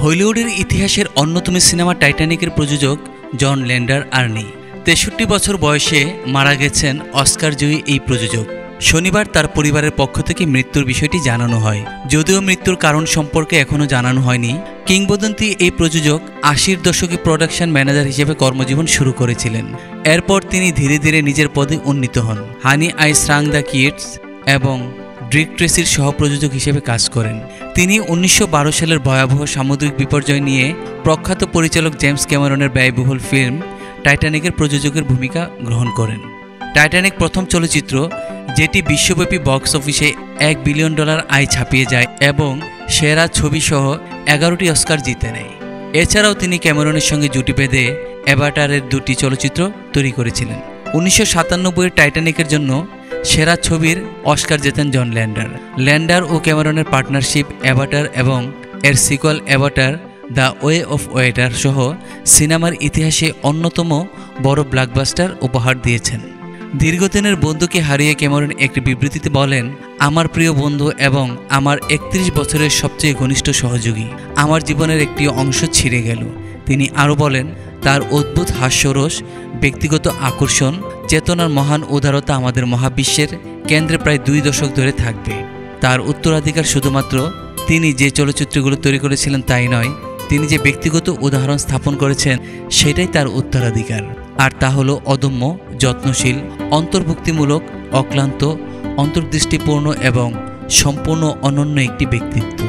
হলিউডের ইতিহাসের অন্যতম সিনেমা টাইটানিকের প্রযোজক জন ল্যান্ডার আর্নি ৬৩ বছর বয়সে মারা গেছেন অস্কারজয়ী এই প্রযোজক। শনিবার তার পরিবারের পক্ষ থেকে মৃত্যুর বিষয়টি জানানো হয়, যদিও মৃত্যুর কারণ সম্পর্কে এখনও জানানো হয়নি। কিংবদন্তি এই প্রযোজক ৮০-র দশকে প্রোডাকশন ম্যানেজার হিসেবে কর্মজীবন শুরু করেছিলেন। এরপর তিনি ধীরে ধীরে নিজের পদে উন্নীত হন। হানি আই শ্রাং দ্য কিডস এবং ড্রিক ট্রেসির সহ-প্রযোজক হিসেবে কাজ করেন। তিনি ১৯১২ সালের ভয়াবহ সামুদ্রিক বিপর্যয় নিয়ে প্রখ্যাত পরিচালক জেমস ক্যামেরনের ব্যয়বহুল ফিল্ম টাইটানিকের প্রযোজকের ভূমিকা গ্রহণ করেন। টাইটানিক প্রথম চলচ্চিত্র যেটি বিশ্বব্যাপী বক্স অফিসে $1 বিলিয়ন আয় ছাপিয়ে যায় এবং সেরা ছবি সহ 11টি অস্কার জিতে নেয়। এছাড়াও তিনি ক্যামেরনের সঙ্গে জুটি বেঁধে অ্যাভাটারের 2টি চলচ্চিত্র তৈরি করেছিলেন। ১৯৯৭-এর টাইটানিকের জন্য সেরা ছবির অস্কার জেতেন জন ল্যান্ডার। ল্যান্ডার ও ক্যামেরনের পার্টনারশিপ অ্যাভাটার এবং এর sequel Avatar the way of water সহ সিনেমার ইতিহাসে অন্যতম বড় ব্লকবাস্টার উপহার দিয়েছেন। দীর্ঘদিনের বন্ধুকে হারিয়ে ক্যামেরন একটি বিবৃতিতে বলেন, আমার প্রিয় বন্ধু এবং আমার ৩১ বছরের সবচেয়ে ঘনিষ্ঠ সহযোগী, আমার জীবনের একটি অংশ ছিঁড়ে গেল। তিনি আরও বলেন, তার অদ্ভুত হাস্যরস, ব্যক্তিগত আকর্ষণ, চেতনার মহান উদারতা আমাদের মহাবিশ্বের কেন্দ্রে প্রায় 2 দশক ধরে থাকবে। তার উত্তরাধিকার শুধুমাত্র তিনি যে চলচ্চিত্রগুলো তৈরি করেছিলেন তাই নয়, তিনি যে ব্যক্তিগত উদাহরণ স্থাপন করেছেন সেটাই তার উত্তরাধিকার। আর তা হলো অদম্য, যত্নশীল, অন্তর্ভুক্তিমূলক, অক্লান্ত, অন্তর্দৃষ্টিপূর্ণ এবং সম্পূর্ণ অনন্য একটি ব্যক্তিত্ব।